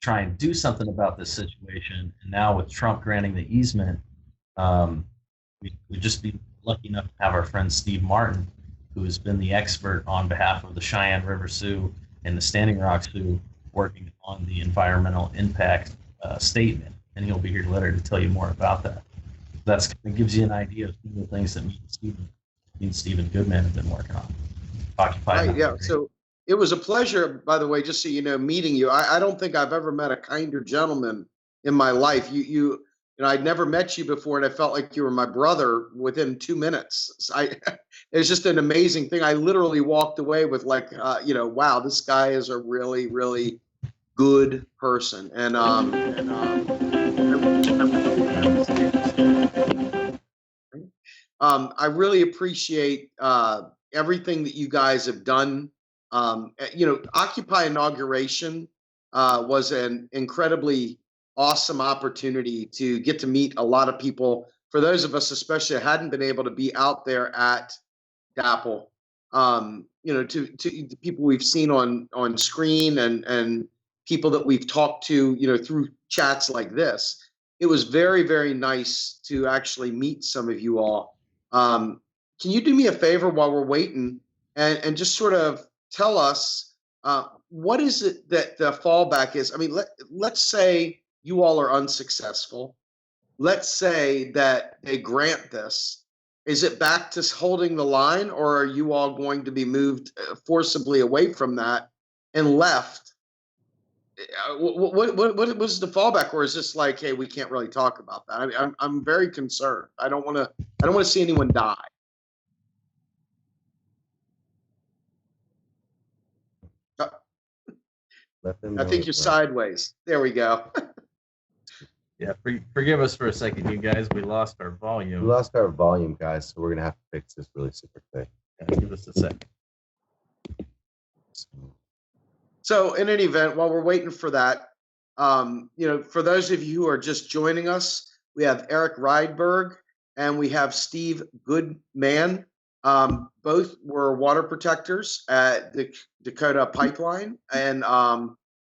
try and do something about this situation. And now with Trump granting the easement, um, we'd just be lucky enough to have our friend Steve Martin, who has been the expert on behalf of the Cheyenne River Sioux and the Standing Rock Sioux, working on the environmental impact statement. And he'll be here later to tell you more about that. It gives you an idea of some of the things that me and Stephen Goodman have been working on. Occupy. Right, yeah. So it was a pleasure, by the way, just so you know, meeting you. I don't think I've ever met a kinder gentleman in my life. You know, I'd never met you before, and I felt like you were my brother within 2 minutes. It's just an amazing thing. I literally walked away with like, you know, wow, this guy is a really, really good person. And I really appreciate everything that you guys have done. You know, Occupy inauguration was an incredibly awesome opportunity to get to meet a lot of people. For those of us, especially, that hadn't been able to be out there at DAPL, you know, to people we've seen on screen and people that we've talked to, you know, through chats like this. It was very, very nice to actually meet some of you all. Can you do me a favor while we're waiting and just sort of tell us what is it that the fallback is? I mean, let's say you all are unsuccessful. Let's say that they grant this. Is it back to holding the line, or are you all going to be moved forcibly away from that and left? What was the fallback, or is this like, hey, we can't really talk about that? I mean, I'm very concerned. I don't want to see anyone die. I think you're sideways. There we go. Yeah, forgive us for a second, you guys. We lost our volume. We lost our volume, guys, so we're going to have to fix this really super quick. Yeah, give us a second. So in any event, while we're waiting for that, you know, for those of you who are just joining us, we have Erik Rydberg and we have Steve Goodman. Both were water protectors at the Dakota pipeline, and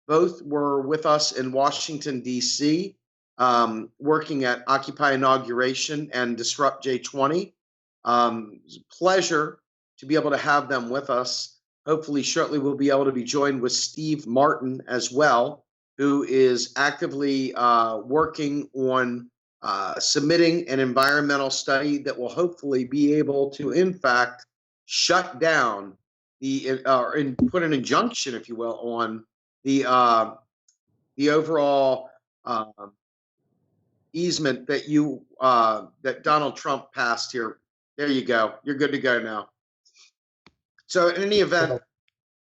both were with us in Washington, D.C., working at Occupy Inauguration and Disrupt J20. It was a pleasure to be able to have them with us. Hopefully, shortly, we'll be able to be joined with Steve Martin as well, who is actively working on submitting an environmental study that will hopefully be able to, in fact, shut down and put an injunction, if you will, on the overall easement that that Donald Trump passed here. There you go. You're good to go now. So in any event,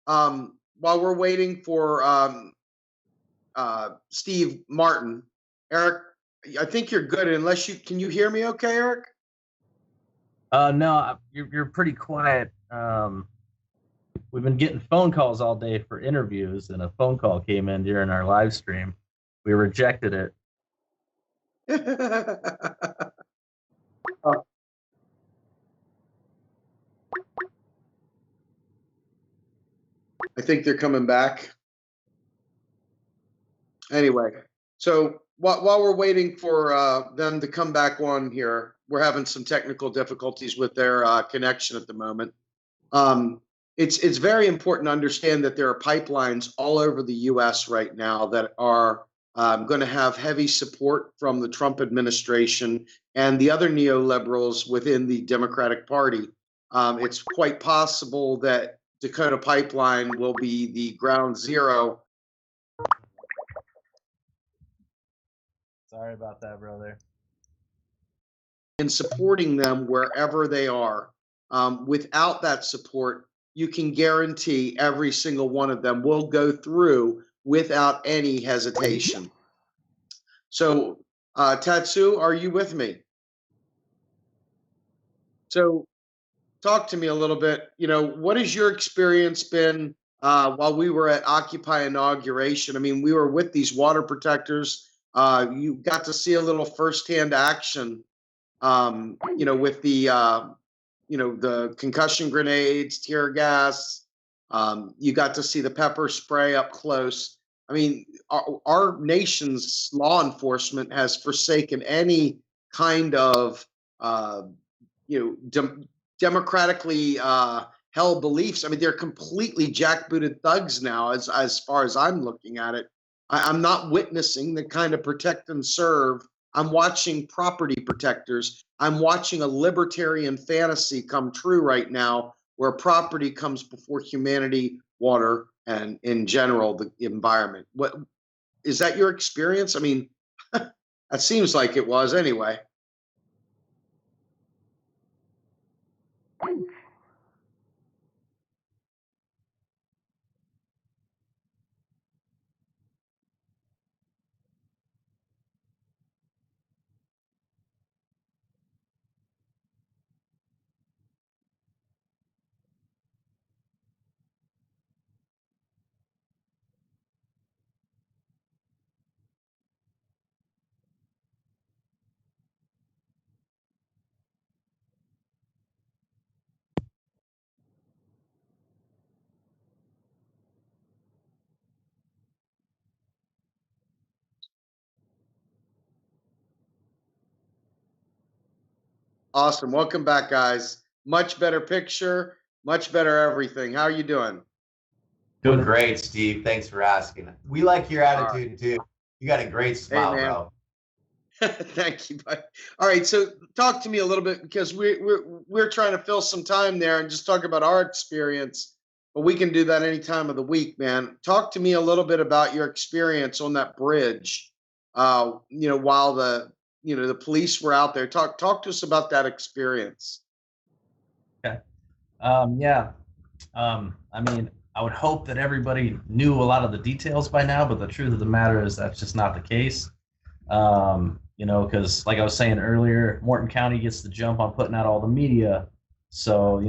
while we're waiting for Steve Martin, Erik, I think you're good. Unless can you hear me okay, Erik? No, you're pretty quiet. We've been getting phone calls all day for interviews, and a phone call came in during our live stream. We rejected it. I think they're coming back. Anyway, so while we're waiting for them to come back on here, we're having some technical difficulties with their connection at the moment. It's very important to understand that there are pipelines all over the U.S. right now that are going to have heavy support from the Trump administration and the other neoliberals within the Democratic Party. It's quite possible that Dakota Pipeline will be the ground zero. Sorry about that, brother. And supporting them wherever they are. Without that support, you can guarantee every single one of them will go through without any hesitation. So, Tatsu, are you with me? So, talk to me a little bit. You know, what has your experience been while we were at Occupy Inauguration? I mean, we were with these water protectors. You got to see a little firsthand action, you know, with the, you know, the concussion grenades, tear gas. You got to see the pepper spray up close. I mean, our nation's law enforcement has forsaken any kind of, democratically held beliefs. I mean, they're completely jackbooted thugs now, as far as I'm looking at it. I'm not witnessing the kind of protect and serve. I'm watching property protectors. I'm watching a libertarian fantasy come true right now, where property comes before humanity, water, and in general the environment. What is that your experience? I mean, that seems like it was anyway. Awesome. Welcome back, guys. Much better picture, much better everything. How are you doing? Doing great, Steve. Thanks for asking. We like your attitude too. You got a great smile, Hey, man. bro. Thank you, bud. All right, so talk to me a little bit, because we're trying to fill some time there and just talk about our experience, but we can do that any time of the week, man. Talk to me a little bit about your experience on that bridge. While the police were out there. Talk to us about that experience. Okay. Yeah. I mean, I would hope that everybody knew a lot of the details by now, but the truth of the matter is that's just not the case. Because like I was saying earlier, Morton County gets the jump on putting out all the media. So,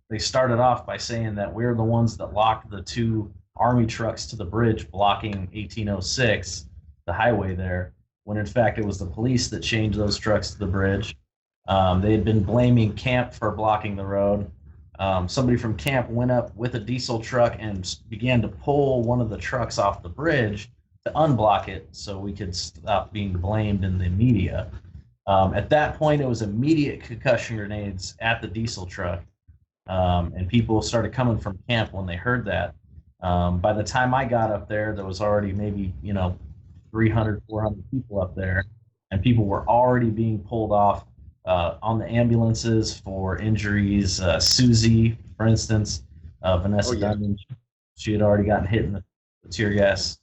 they started off by saying that we're the ones that locked the 2 Army trucks to the bridge blocking 1806, the highway there, when in fact it was the police that changed those trucks to the bridge. They had been blaming camp for blocking the road. Somebody from camp went up with a diesel truck and began to pull one of the trucks off the bridge to unblock it so we could stop being blamed in the media. At that point, it was immediate concussion grenades at the diesel truck, and people started coming from camp when they heard that. By the time I got up there was already maybe 300, 400 people up there, and people were already being pulled off on the ambulances for injuries. Susie, for instance, Vanessa Dunn, she had already gotten hit in the tear gas.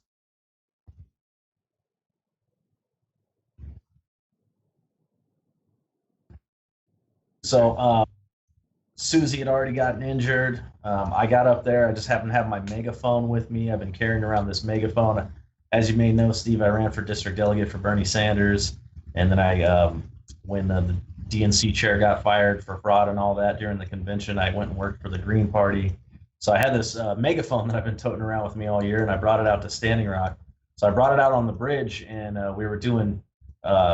So Susie had already gotten injured. I got up there. I just happened to have my megaphone with me. I've been carrying around this megaphone. As you may know, Steve, I ran for district delegate for Bernie Sanders, and then when the DNC chair got fired for fraud and all that during the convention, I went and worked for the Green Party. So I had this megaphone that I've been toting around with me all year, and I brought it out to Standing Rock. So I brought it out on the bridge, and we were doing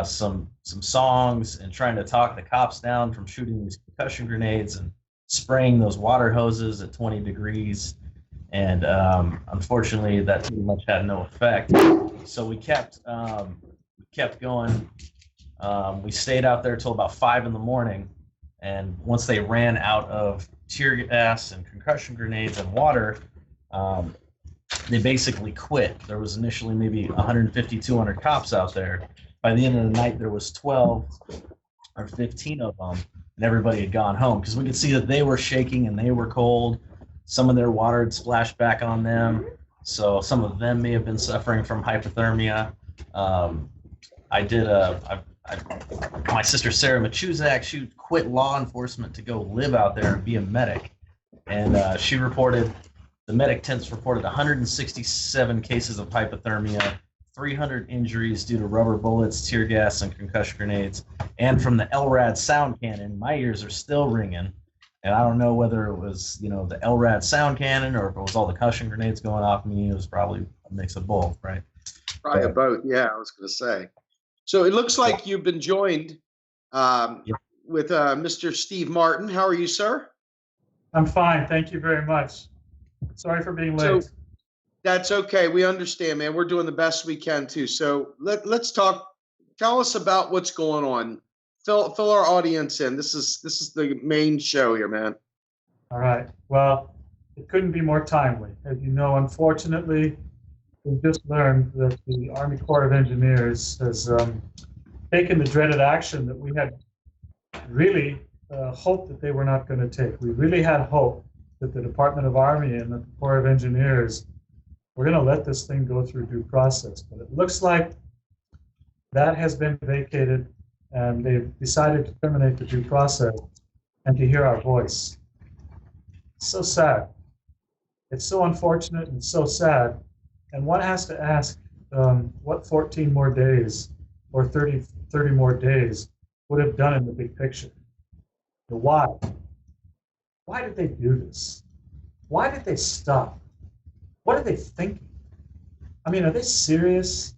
some songs and trying to talk the cops down from shooting these concussion grenades and spraying those water hoses at 20 degrees. And unfortunately, that pretty much had no effect. So we kept going. We stayed out there till about 5 in the morning, and once they ran out of tear gas and concussion grenades and water, they basically quit. There was initially maybe 150, 200 cops out there. By the end of the night, there was 12 or 15 of them, and everybody had gone home because we could see that they were shaking and they were cold. Some of their water had splashed back on them, so some of them may have been suffering from hypothermia. My sister Sarah Machuzak, she quit law enforcement to go live out there and be a medic, and the medic tents reported 167 cases of hypothermia, 300 injuries due to rubber bullets, tear gas, and concussion grenades. And from the LRAD sound cannon, my ears are still ringing. And I don't know whether it was, the LRAD sound cannon or if it was all the concussion grenades going off me. It was probably a mix of both, right? Probably both. Yeah, I was going to say. So it looks like you've been joined with Mr. Steve Martin. How are you, sir? I'm fine. Thank you very much. Sorry for being late. That's okay. We understand, man. We're doing the best we can too. So let's talk. Tell us about what's going on. Fill our audience in. This is the main show here, man. All right. Well, it couldn't be more timely. As you know, unfortunately, we just learned that the Army Corps of Engineers has taken the dreaded action that we had really hoped that they were not going to take. We really had hope that the Department of Army and the Corps of Engineers were going to let this thing go through due process. But it looks like that has been vacated, and they've decided to terminate the due process and to hear our voice. It's so sad. It's so unfortunate and so sad. And one has to ask what 14 more days or 30 more days would have done in the big picture. The why. Why did they do this? Why did they stop? What are they thinking? I mean, are they serious?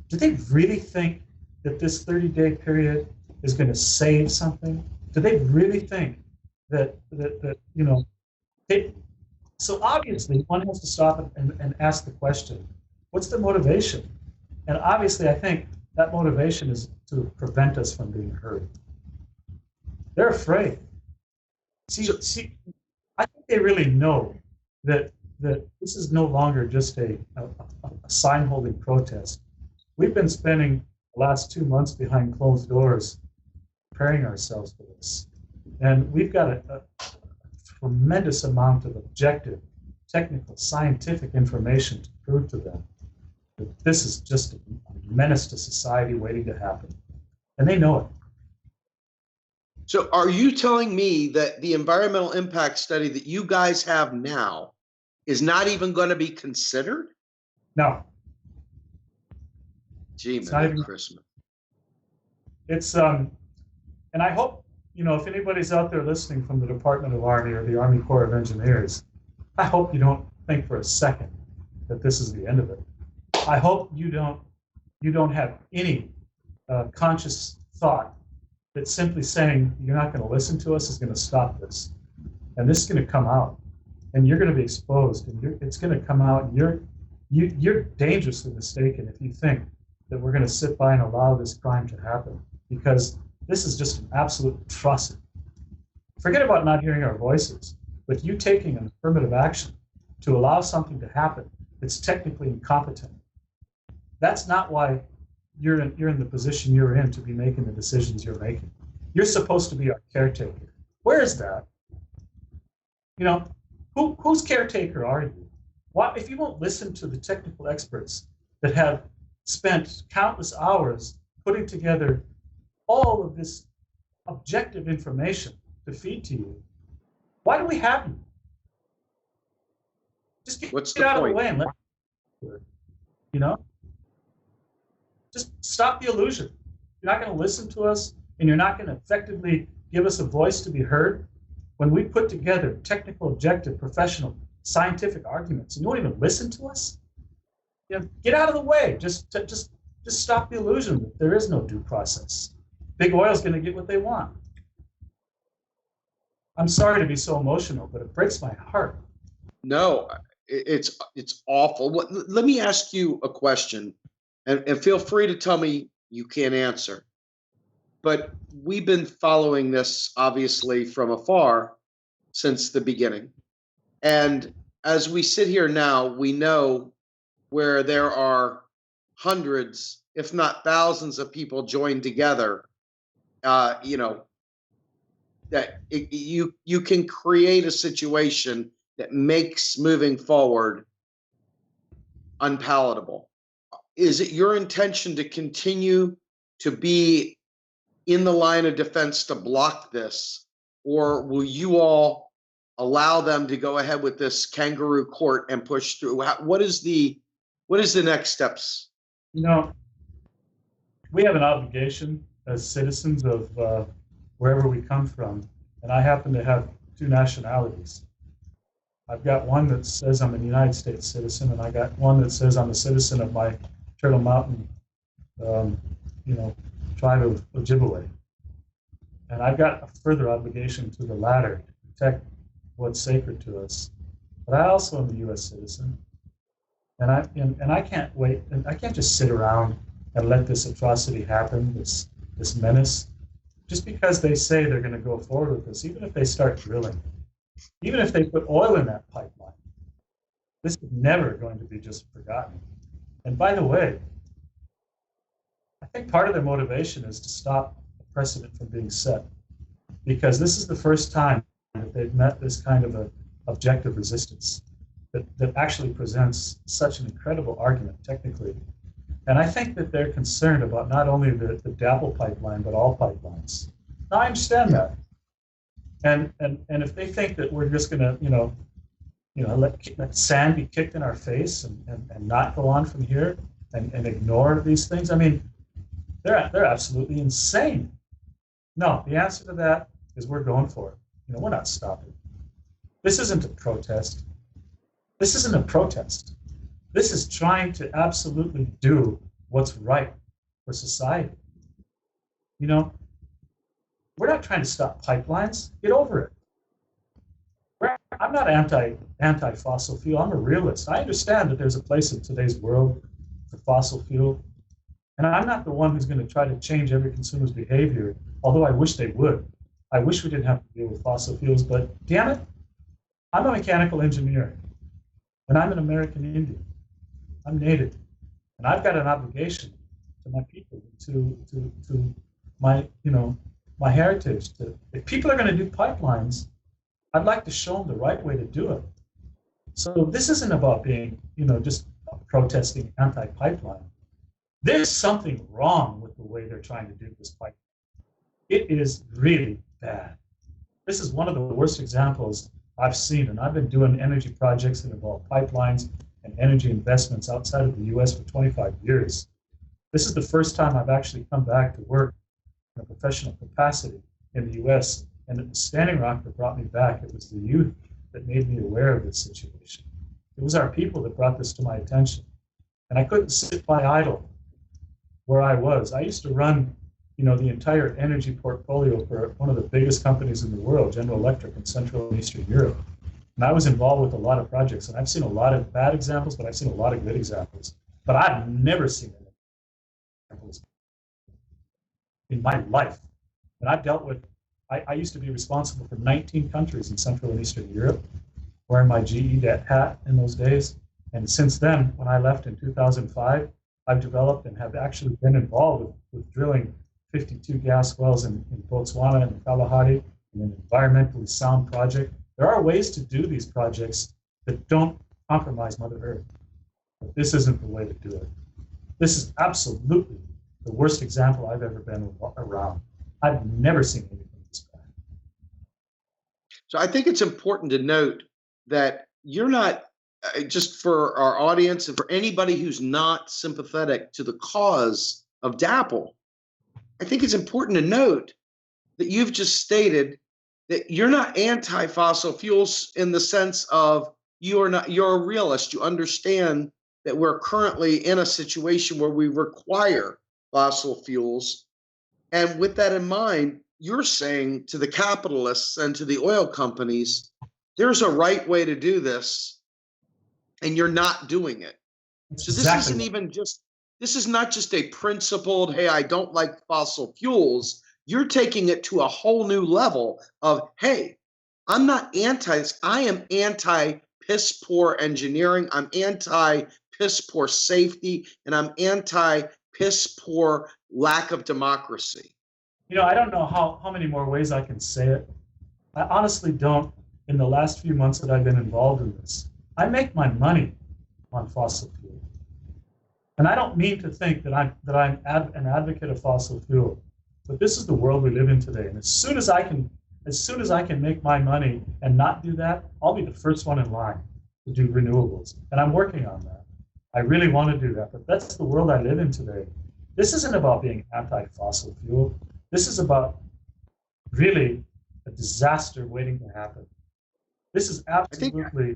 Do they really think that this 30-day period is going to save something? Do they really think that you know, so obviously one has to stop and ask the question, what's the motivation? And obviously I think that motivation is to prevent us from being heard. They're afraid. See, I think they really know that this is no longer just a sign-holding protest. We've been spending the last 2 months behind closed doors preparing ourselves for this. And we've got a tremendous amount of objective, technical, scientific information to prove to them that this is just a menace to society waiting to happen. And they know it. So are you telling me that the environmental impact study that you guys have now is not even going to be considered? No. Gee, It's man, not even Christmas. It's and I hope, you know, if anybody's out there listening from the Department of Army or the Army Corps of Engineers, I hope you don't think for a second that this is the end of it. I hope you don't have any conscious thought that simply saying you're not going to listen to us is going to stop this, and this is going to come out, and you're going to be exposed, and it's going to come out, and you're dangerously mistaken if you think that we're going to sit by and allow this crime to happen, because this is just an absolute atrocity. Forget about not hearing our voices, but you taking an affirmative action to allow something to happen that's technically incompetent. That's not why you're in the position you're in to be making the decisions you're making. You're supposed to be our caretaker. Where is that? You know, whose caretaker are you? What if you won't listen to the technical experts that have spent countless hours putting together all of this objective information to feed to you? Why do we have you? Just get out of the way and let, you know? Just stop the illusion. You're not going to listen to us, and you're not going to effectively give us a voice to be heard. When we put together technical, objective, professional, scientific arguments, and you won't even listen to us, you know, get out of the way. Just stop the illusion that there is no due process. Big oil's going to get what they want. I'm sorry to be so emotional, but it breaks my heart. No, it's awful. Let me ask you a question, and feel free to tell me you can't answer. But we've been following this obviously from afar since the beginning. And as we sit here now, we know where there are hundreds, if not thousands of people joined together, you know, that you can create a situation that makes moving forward unpalatable. Is it your intention to continue to be in the line of defense to block this, or will you all allow them to go ahead with this kangaroo court and push through? What is the next steps? You know, we have an obligation as citizens of wherever we come from, and I happen to have two nationalities. I've got one that says I'm a United States citizen, and I got one that says I'm a citizen of my Turtle Mountain, you know, tribe of Ojibwe. And I've got a further obligation to the latter to protect what's sacred to us. But I also am a U.S. citizen. And I can't wait, and I can't just sit around and let this atrocity happen, this menace, just because they say they're going to go forward with this. Even if they start drilling, even if they put oil in that pipeline, this is never going to be just forgotten. And by the way, I think part of their motivation is to stop a precedent from being set, because this is the first time that they've met this kind of a objective resistance that actually presents such an incredible argument technically. And I think that they're concerned about not only the DAPL pipeline, but all pipelines. Now, I understand that. And if they think that we're just going to, let sand be kicked in our face and not go on from here and ignore these things, I mean, they're absolutely insane. No, the answer to that is we're going for it. We're not stopping. This isn't a protest. This isn't a protest. This is trying to absolutely do what's right for society. We're not trying to stop pipelines. Get over it. I'm not anti-fossil fuel. I'm a realist. I understand that there's a place in today's world for fossil fuel. And I'm not the one who's going to try to change every consumer's behavior, although I wish they would. I wish we didn't have to deal with fossil fuels, but damn it, I'm a mechanical engineer, and I'm an American Indian. I'm Native, and I've got an obligation to my people, to my, my heritage. If people are going to do pipelines, I'd like to show them the right way to do it. So this isn't about being, just protesting anti-pipeline. There's something wrong with the way they're trying to do this pipeline. It is really bad. This is one of the worst examples I've seen, and I've been doing energy projects that involve pipelines and energy investments outside of the U.S. for 25 years. This is the first time I've actually come back to work in a professional capacity in the U.S., and at the Standing Rock that brought me back, it was the youth that made me aware of this situation. It was our people that brought this to my attention, and I couldn't sit by idle where I was. I used to run the entire energy portfolio for one of the biggest companies in the world, General Electric, in Central and Eastern Europe. And I was involved with a lot of projects, and I've seen a lot of bad examples, but I've seen a lot of good examples. But I've never seen any examples in my life. And I've dealt with, I used to be responsible for 19 countries in Central and Eastern Europe, wearing my GE hat in those days. And since then, when I left in 2005, I've developed and have actually been involved with drilling 52 gas wells in Botswana and in Kalahari, in an environmentally sound project. There are ways to do these projects that don't compromise Mother Earth. But this isn't the way to do it. This is absolutely the worst example I've ever been around. I've never seen anything this bad. So I think it's important to note that you're not, just for our audience and for anybody who's not sympathetic to the cause of DAPL, I think it's important to note that you've just stated that you're not anti-fossil fuels in the sense of you're a realist. You understand that we're currently in a situation where we require fossil fuels. And with that in mind, you're saying to the capitalists and to the oil companies, there's a right way to do this, and you're not doing it. So this isn't even just, this is not just a principled, hey, I don't like fossil fuels. You're taking it to a whole new level of, hey, I'm not anti, I am anti piss poor engineering. I'm anti piss poor safety, and I'm anti piss poor lack of democracy. I don't know how many more ways I can say it. I honestly don't. In the last few months that I've been involved in this, I make my money on fossil fuel. And I don't mean to think that I'm an advocate of fossil fuel, but this is the world we live in today. And as soon as I can make my money and not do that, I'll be the first one in line to do renewables. And I'm working on that. I really want to do that, but that's the world I live in today. This isn't about being anti-fossil fuel. This is about really a disaster waiting to happen. This is absolutely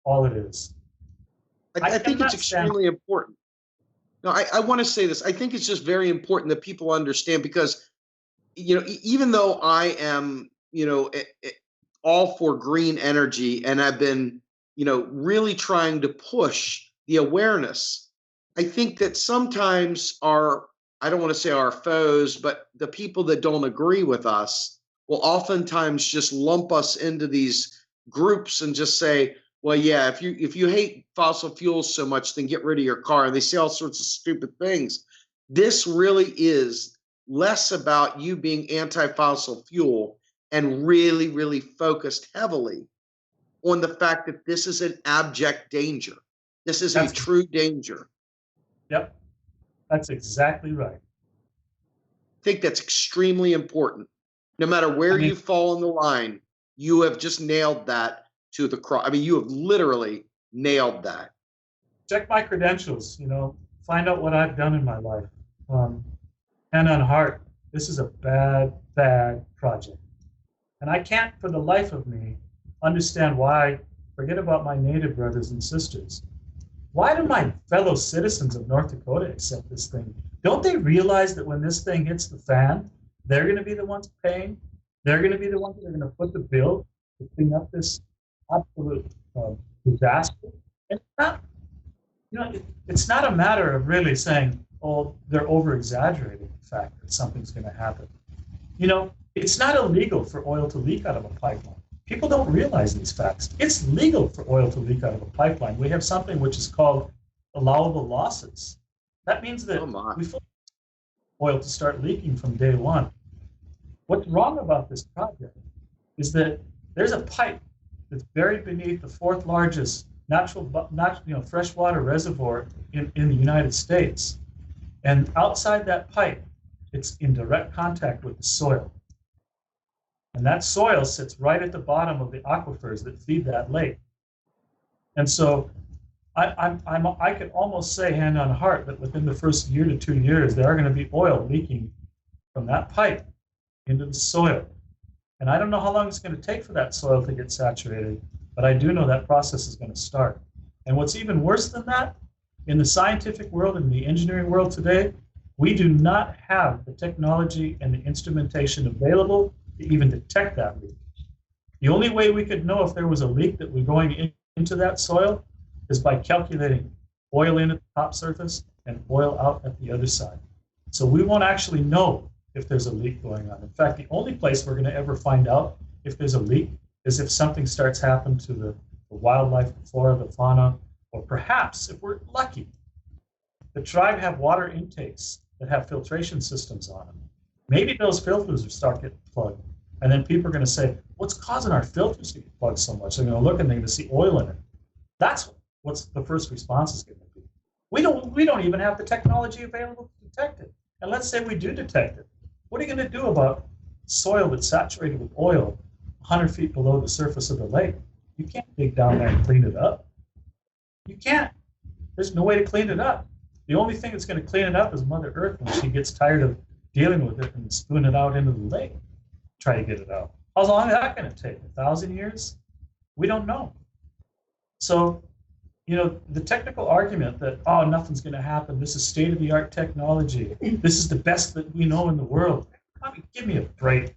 all it is. I think it's extremely important. No, I want to say this. I think it's just very important that people understand, because, even though I am, all for green energy, and I've been, really trying to push the awareness. I think that sometimes I don't want to say our foes, but the people that don't agree with us will oftentimes just lump us into these groups and just say, well, yeah, if you hate fossil fuels so much, then get rid of your car. And they say all sorts of stupid things. This really is less about you being anti-fossil fuel and really, really focused heavily on the fact that this is an abject danger. This is a true danger. Yep, that's exactly right. I think that's extremely important. No matter where you fall in the line, you have just nailed that to the cross. I mean, you have literally nailed that. Check my credentials, you know, find out what I've done in my life. Hand on heart, this is a bad, bad project. And I can't, for the life of me, understand why, forget about my Native brothers and sisters. Why do my fellow citizens of North Dakota accept this thing? Don't they realize that when this thing hits the fan, they're going to be the ones paying? They're going to be the ones that are going to foot the bill to clean up this absolute disaster? And it's not, you know, it's not a matter of really saying, oh, they're over-exaggerating the fact that something's going to happen. You know, it's not illegal for oil to leak out of a pipeline. People don't realize these facts. It's legal for oil to leak out of a pipeline. We have something which is called allowable losses. That means that we fully oil to start leaking from day one. What's wrong about this project is that there's a pipe that's buried beneath the fourth largest freshwater reservoir in the United States. And outside that pipe, it's in direct contact with the soil. And that soil sits right at the bottom of the aquifers that feed that lake. And so I could almost say hand on heart that within the first year to 2 years, there are going to be oil leaking from that pipe into the soil. And I don't know how long it's going to take for that soil to get saturated, but I do know that process is going to start. And what's even worse than that, in the scientific world and the engineering world today, we do not have the technology and the instrumentation available to even detect that leak. The only way we could know if there was a leak that was going into that soil is by calculating oil in at the top surface and oil out at the other side. So we won't actually know if there's a leak going on. In fact, the only place we're going to ever find out if there's a leak is if something starts happening to the wildlife, the flora, the fauna, or perhaps, if we're lucky, the tribe have water intakes that have filtration systems on them. Maybe those filters will start getting plugged. And then people are going to say, what's causing our filters to get plugged so much? They're going to look and they're going to see oil in it. That's what's the first response is going to be. We don't even have the technology available to detect it. And let's say we do detect it. What are you going to do about soil that's saturated with oil 100 feet below the surface of the lake? You can't dig down there and clean it up. You can't. There's no way to clean it up. The only thing that's going to clean it up is Mother Earth when she gets tired of dealing with it and spewing it out into the lake. Try to get it out. How long is that going to take? 1,000 years? We don't know. So, you know, the technical argument that, oh, nothing's going to happen, this is state-of-the-art technology, this is the best that we know in the world. I mean, give me a break.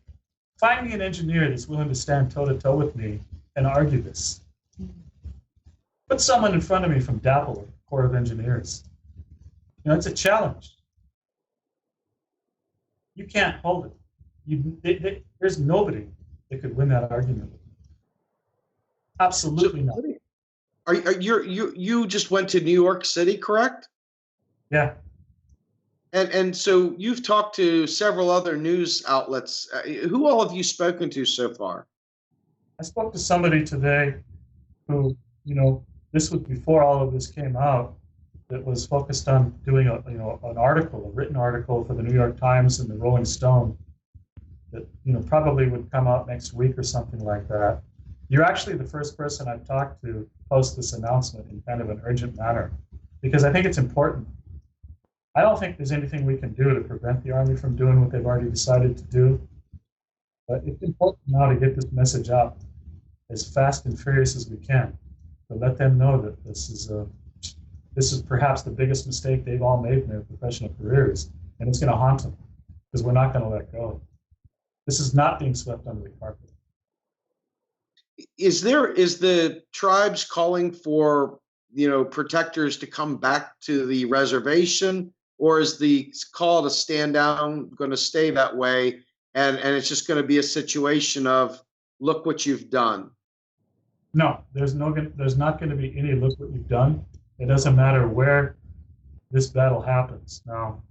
Find me an engineer that's willing to stand toe-to-toe with me and argue this. Put someone in front of me from DAPL, or Corps of Engineers. You know, it's a challenge. You can't hold it. There's nobody that could win that argument. Absolutely not. You just went to New York City, correct? Yeah. And so you've talked to several other news outlets. Who all have you spoken to so far? I spoke to somebody today who, you know, this was before all of this came out, that was focused on doing an article, a written article for the New York Times and the Rolling Stone that, you know, probably would come out next week or something like that. You're actually the first person I've talked to post this announcement in kind of an urgent manner, because I think it's important. I don't think there's anything we can do to prevent the Army from doing what they've already decided to do, but it's important now to get this message out as fast and furious as we can, to let them know that this is perhaps the biggest mistake they've all made in their professional careers, and it's going to haunt them, because we're not going to let go. This is not being swept under the carpet. Is the tribes calling for protectors to come back to the reservation, or is the call to stand down going to stay that way? And it's just going to be a situation of, look what you've done. No, there's not going to be any look what you've done. It doesn't matter where this battle happens. Now,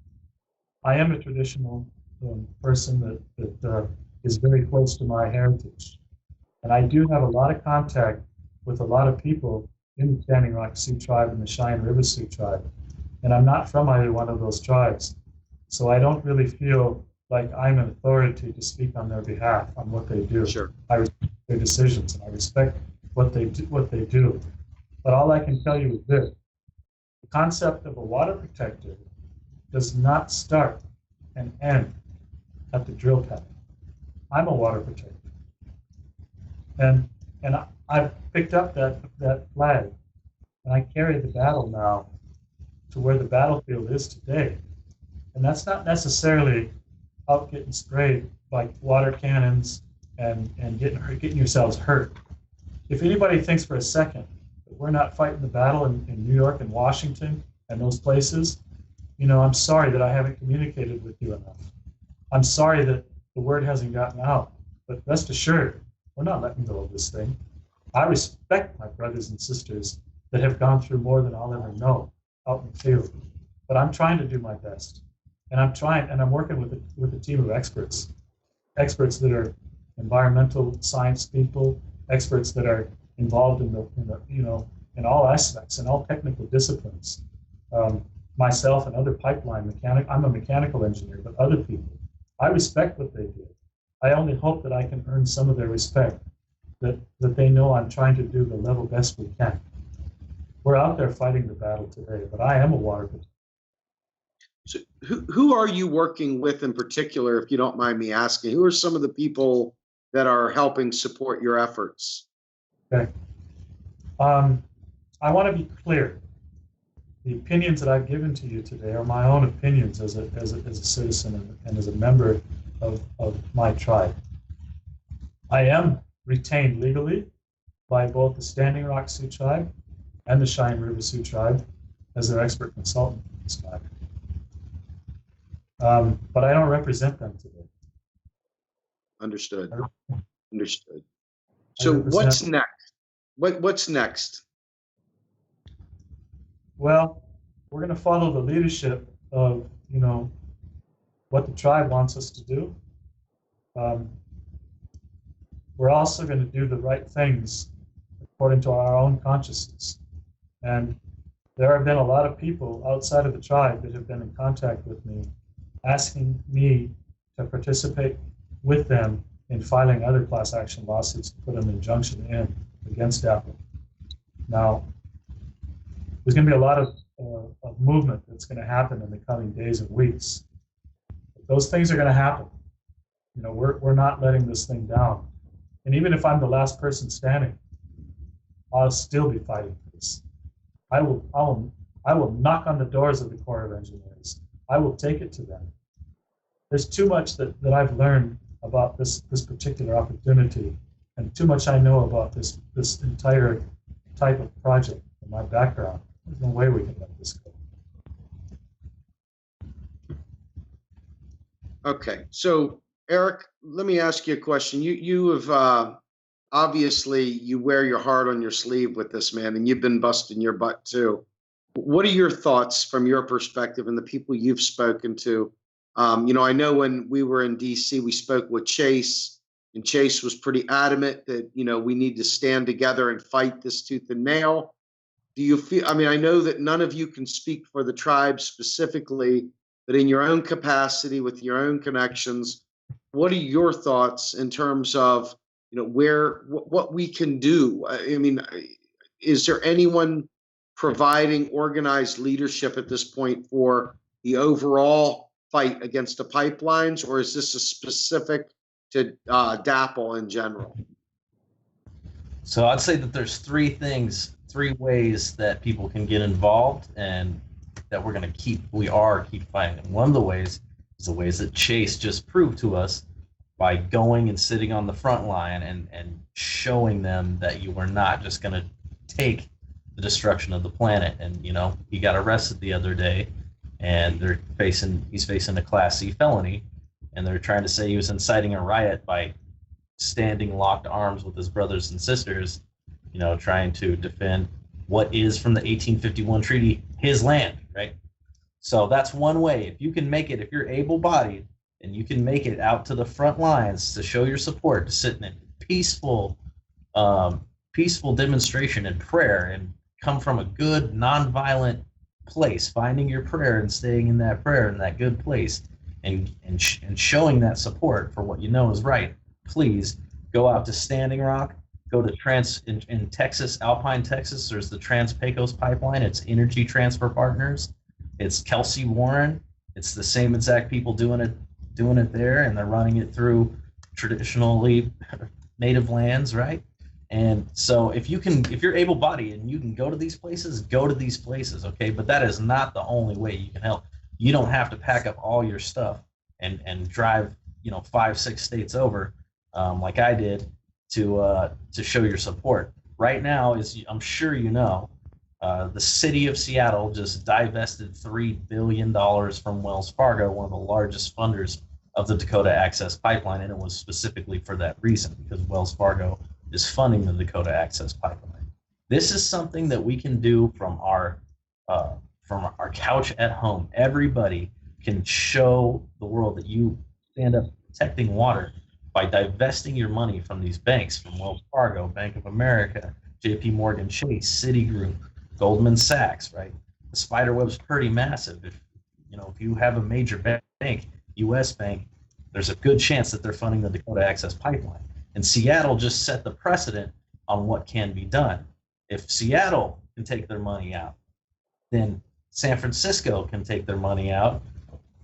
I am a traditional person that is very close to my heritage. And I do have a lot of contact with a lot of people in the Standing Rock Sioux tribe and the Cheyenne River Sioux tribe. And I'm not from either one of those tribes. So I don't really feel like I'm an authority to speak on their behalf on what they do. Sure. I respect their decisions and I respect what they do. But all I can tell you is this: the concept of a water protector does not start and end at the drill pad. I'm a water protector. And I've picked up that flag, and I carry the battle now to where the battlefield is today. And that's not necessarily out getting sprayed by water cannons and getting yourselves hurt. If anybody thinks for a second that we're not fighting the battle in New York and Washington and those places, I'm sorry that I haven't communicated with you enough. I'm sorry that the word hasn't gotten out. But rest assured, we're not letting go of this thing. I respect my brothers and sisters that have gone through more than I'll ever know out in the field. But I'm trying to do my best. And I'm working with a team of experts that are environmental science people, experts that are involved in all aspects and all technical disciplines. Myself and other pipeline mechanic. I'm a mechanical engineer, but other people. I respect what they do. I only hope that I can earn some of their respect, that they know I'm trying to do the level best we can. We're out there fighting the battle today, but I am a water protector. So who are you working with in particular, if you don't mind me asking? Who are some of the people that are helping support your efforts? Okay. I want to be clear. The opinions that I've given to you today are my own opinions as a citizen and as a member of my tribe. I am retained legally by both the Standing Rock Sioux tribe and the Cheyenne River Sioux tribe as their expert consultant in this matter. But I don't represent them today. Understood. So what's next? What's next? Well, we're going to follow the leadership of, what the tribe wants us to do. We're also going to do the right things according to our own consciousness. And there have been a lot of people outside of the tribe that have been in contact with me, asking me to participate with them in filing other class action lawsuits to put an injunction in against DAPL. Now, there's going to be a lot of movement that's going to happen in the coming days and weeks. But those things are going to happen. We're not letting this thing down. And even if I'm the last person standing, I'll still be fighting for this. I will knock on the doors of the Corps of Engineers. I will take it to them. There's too much that I've learned about this particular opportunity, and too much I know about this entire type of project in my background. There's no way we can let this go. Okay, so Erik, let me ask you a question. You have obviously you wear your heart on your sleeve with this, man, and you've been busting your butt too. What are your thoughts from your perspective and the people you've spoken to? I know when we were in DC, we spoke with Chase, and Chase was pretty adamant that, we need to stand together and fight this tooth and nail. Do you feel, I know that none of you can speak for the tribe specifically, but in your own capacity with your own connections, what are your thoughts in terms of, what we can do? Is there anyone providing organized leadership at this point for the overall fight against the pipelines, or is this a specific to DAPL in general? So I'd say that there's three ways that people can get involved, and that we're going to keep fighting. And one of the ways is the ways that Chase just proved to us by going and sitting on the front line and showing them that you are not just going to take the destruction of the planet. And he got arrested the other day, and he's facing a Class C felony, and they're trying to say he was inciting a riot by standing locked arms with his brothers and sisters, trying to defend what is, from the 1851 treaty, his land, right? So that's one way. If you can make it, if you're able-bodied and you can make it out to the front lines to show your support, to sit in a peaceful demonstration and prayer, and come from a good, nonviolent place, finding your prayer and staying in that prayer in that good place, and showing that support for what is right, please go out to Standing Rock. Go to in Texas, Alpine, Texas. There's the Trans-Pecos pipeline. It's Energy Transfer Partners. It's Kelsey Warren. It's the same exact people doing it there, and they're running it through traditionally native lands, right? And so if you're able-bodied and you can go to these places, okay? But that is not the only way you can help. You don't have to pack up all your stuff and drive 5-6 states over, like I did, to show your support. Right now, I'm sure the city of Seattle just divested $3 billion from Wells Fargo, one of the largest funders of the Dakota Access Pipeline, and it was specifically for that reason, because Wells Fargo is funding the Dakota Access Pipeline. This is something that we can do from our couch at home. Everybody can show the world that you stand up protecting water by divesting your money from these banks, from Wells Fargo, Bank of America, JP Morgan Chase, Citigroup, Goldman Sachs, right? The spider web's pretty massive. If you have a major bank, U.S. bank, there's a good chance that they're funding the Dakota Access Pipeline. And Seattle just set the precedent on what can be done. If Seattle can take their money out, then San Francisco can take their money out.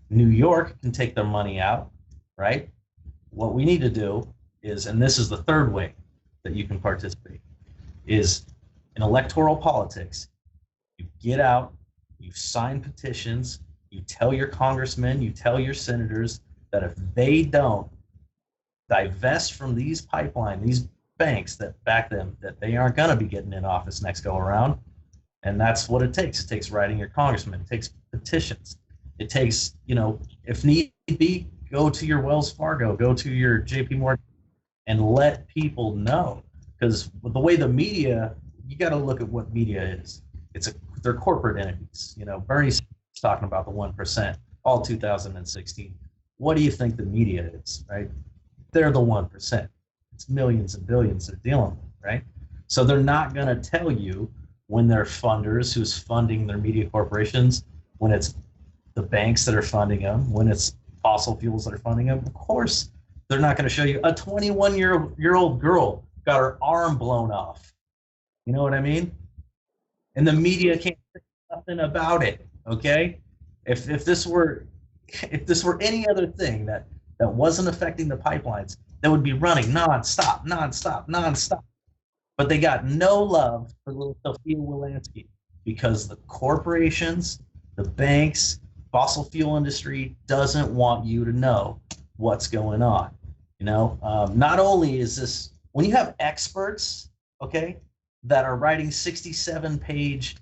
New York can take their money out, right? What we need to do is, and this is the third way that you can participate, is in electoral politics. You get out, you sign petitions, you tell your congressmen, you tell your senators that if they don't divest from these these banks that back them, that they aren't going to be getting in office next go around. And that's what it takes. It takes writing your congressman. It takes petitions. It takes, if need be, go to your Wells Fargo, go to your JP Morgan, and let people know. Because with the way the media, you got to look at what media is. They're corporate entities. Bernie's talking about the 1%, all 2016. What do you think the media is, right? They're the 1%. It's millions and billions they're dealing with, right? So they're not going to tell you when they're funders who's funding their media corporations, when it's the banks that are funding them, when it's fossil fuels that are funding them. Of course, they're not going to show you a 21-year-old girl got her arm blown off. You know what I mean? And the media can't say nothing about it. Okay? If this were any other thing that wasn't affecting the pipelines, that would be running nonstop. But they got no love for little Sophia Wilansky because the corporations, the banks, fossil fuel industry doesn't want you to know what's going on. Not only is this, when you have experts, okay, that are writing 67-page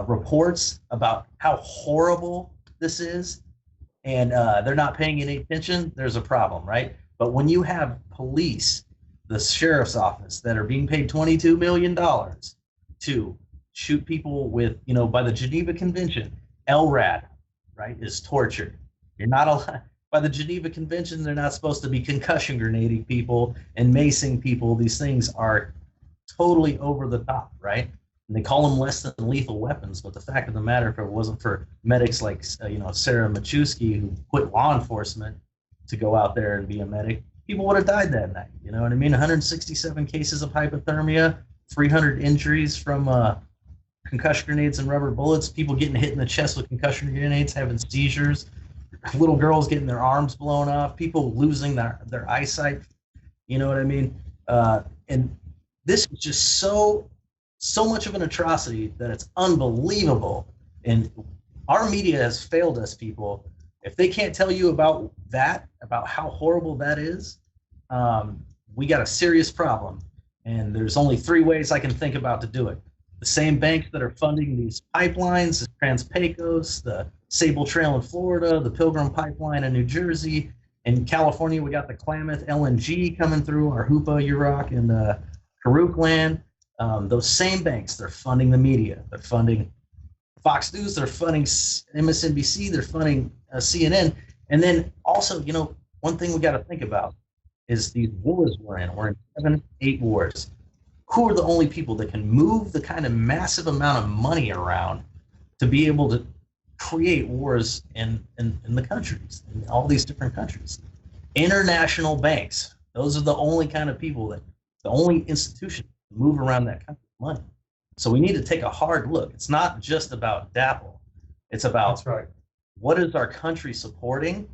reports about how horrible this is, and they're not paying any attention, there's a problem, right? But when you have police, the sheriff's office, that are being paid $22 million to shoot people with, by the Geneva Convention, LRAD, right, is torture. You're not allowed, by the Geneva Convention, they're not supposed to be concussion grenading people and macing people. These things are totally over the top, right? And they call them less than lethal weapons. But the fact of the matter, if it wasn't for medics like, Sarah Machuski, who quit law enforcement to go out there and be a medic, people would have died that night. You know what I mean? 167 cases of hypothermia, 300 injuries from concussion grenades and rubber bullets, people getting hit in the chest with concussion grenades, having seizures, little girls getting their arms blown off, people losing their eyesight. You know what I mean? And this is just so much of an atrocity that it's unbelievable. And our media has failed us, people. If they can't tell you about that, about how horrible that is, we got a serious problem. And there's only 3 ways I can think about to do it. the same banks that are funding these pipelines, the Trans-Pecos, the Sable Trail in Florida, the Pilgrim Pipeline in New Jersey. In California, we got the Klamath LNG coming through, our Hoopa, Yurok, and Karuk land. Those same banks, they're funding the media. They're funding Fox News, they're funding MSNBC, they're funding CNN. And then also, one thing we got to think about is these wars we're in. We're in 7, 8 wars. Who are the only people that can move the kind of massive amount of money around to be able to create wars in the countries, in all these different countries? International banks. Those are the only kind of people the only institution to move around that kind of money. So we need to take a hard look. It's not just about DAPL. It's about what is our country supporting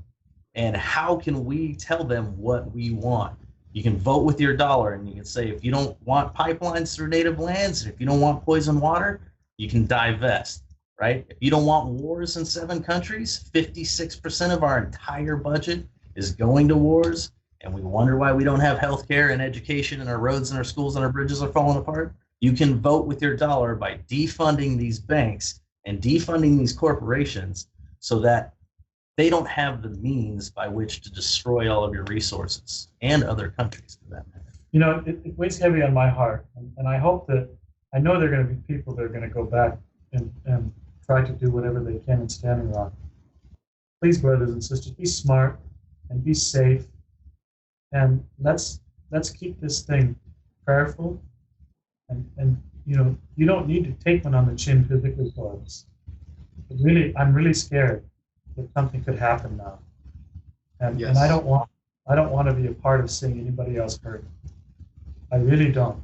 and how can we tell them what we want. You can vote with your dollar and you can say, if you don't want pipelines through native lands, and if you don't want poison water, you can divest, right? If you don't want wars in 7 countries, 56% of our entire budget is going to wars, and we wonder why we don't have health care and education and our roads and our schools and our bridges are falling apart. You can vote with your dollar by defunding these banks and defunding these corporations so that they don't have the means by which to destroy all of your resources and other countries for that matter. It weighs heavy on my heart, and I hope that, I know there are going to be people that are going to go back and try to do whatever they can in Standing Rock. Please, brothers and sisters, be smart and be safe, and let's keep this thing prayerful, and you don't need to take one on the chin physically for us. But really, I'm really scared that something could happen now, and I don't want to be a part of seeing anybody else hurt. I really don't.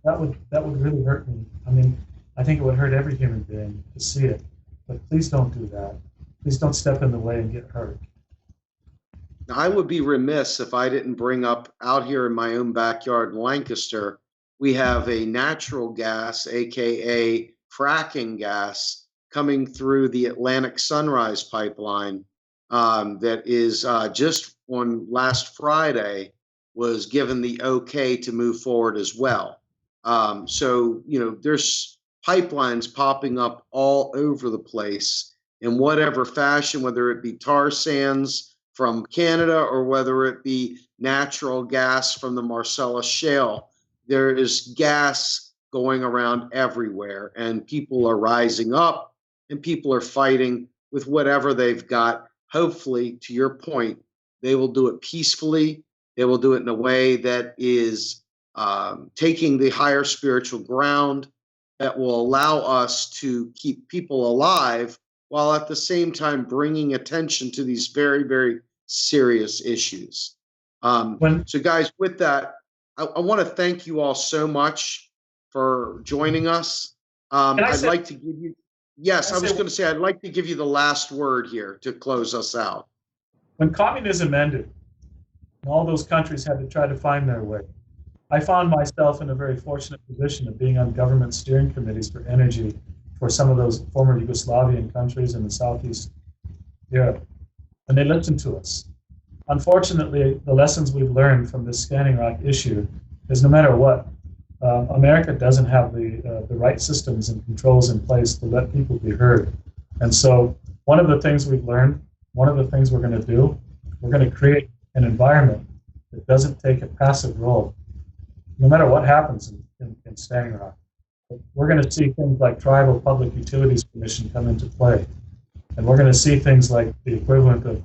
That would really hurt me. I mean, I think it would hurt every human being to see it. But please don't do that. Please don't step in the way and get hurt. Now, I would be remiss if I didn't bring up, out here in my own backyard in Lancaster, we have a natural gas, aka fracking gas, coming through the Atlantic Sunrise Pipeline that is just on last Friday was given the okay to move forward as well. So, there's pipelines popping up all over the place in whatever fashion, whether it be tar sands from Canada or whether it be natural gas from the Marcellus Shale. There is gas going around everywhere, and people are rising up. And people are fighting with whatever they've got. Hopefully, to your point, they will do it peacefully. They will do it in a way that is taking the higher spiritual ground, that will allow us to keep people alive while at the same time bringing attention to these very, very serious issues. So guys, with that, I want to thank you all so much for joining us. I'd like to give you, yes, I was going to say, I'd like to give you the last word here to close us out. When communism ended, all those countries had to try to find their way. I found myself in a very fortunate position of being on government steering committees for energy for some of those former Yugoslavian countries in the Southeast Europe, and they listened to us. Unfortunately, the lessons we've learned from this Standing Rock issue is no matter what, America doesn't have the right systems and controls in place to let people be heard. And so one of the things we've learned, one of the things we're going to do, we're going to create an environment that doesn't take a passive role, no matter what happens in Standing Rock. We're going to see things like Tribal Public Utilities Commission come into play. And we're going to see things like the equivalent of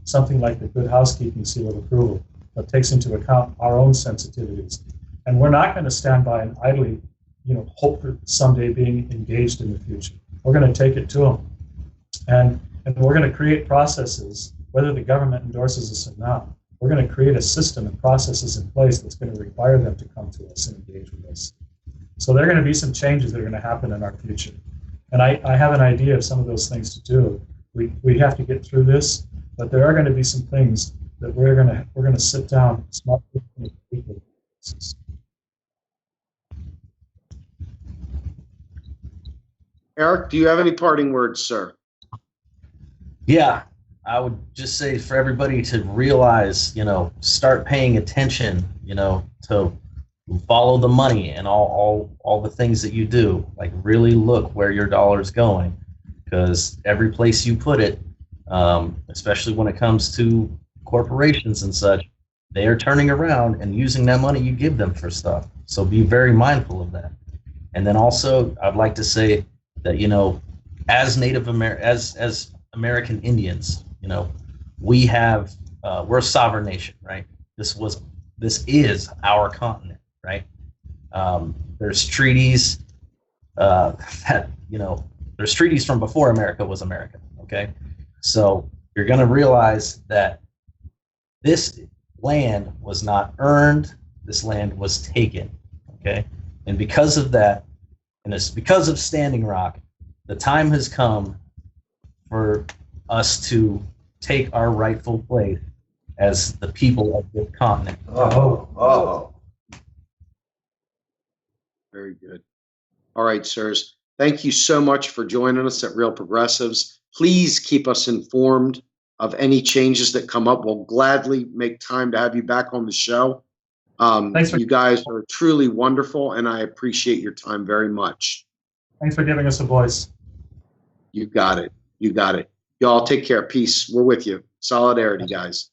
something like the Good Housekeeping Seal of Approval that takes into account our own sensitivities. And we're not going to stand by and idly, hope for someday being engaged in the future. We're going to take it to them. And we're going to create processes, whether the government endorses us or not. We're going to create a system and processes in place that's going to require them to come to us and engage with us. So there are going to be some changes that are going to happen in our future. And I have an idea of some of those things to do. We have to get through this, but there are going to be some things that we're going to sit down, smart people. Erik, do you have any parting words, sir? Yeah, I would just say for everybody to realize, start paying attention, to follow the money and all the things that you do. Like really look where your dollar's going, because every place you put it, especially when it comes to corporations and such, they are turning around and using that money you give them for stuff. So be very mindful of that. And then also, I'd like to say that, you know, as as American Indians, you know, we have we're a sovereign nation, right? This is our continent, right? There's treaties that, you know, there's treaties from before America was America. Okay, so you're going to realize that this land was not earned. This land was taken. Okay, and because of that, and it's because of Standing Rock, the time has come for us to take our rightful place as the people of this continent. Very good. All right, sirs. Thank you so much for joining us at Real Progressives. Please keep us informed of any changes that come up. We'll gladly make time to have you back on the show. You guys are truly wonderful, and I appreciate your time very much. Thanks for giving us a voice. You got it. You got it. Y'all take care. Peace. We're with you. Solidarity, guys.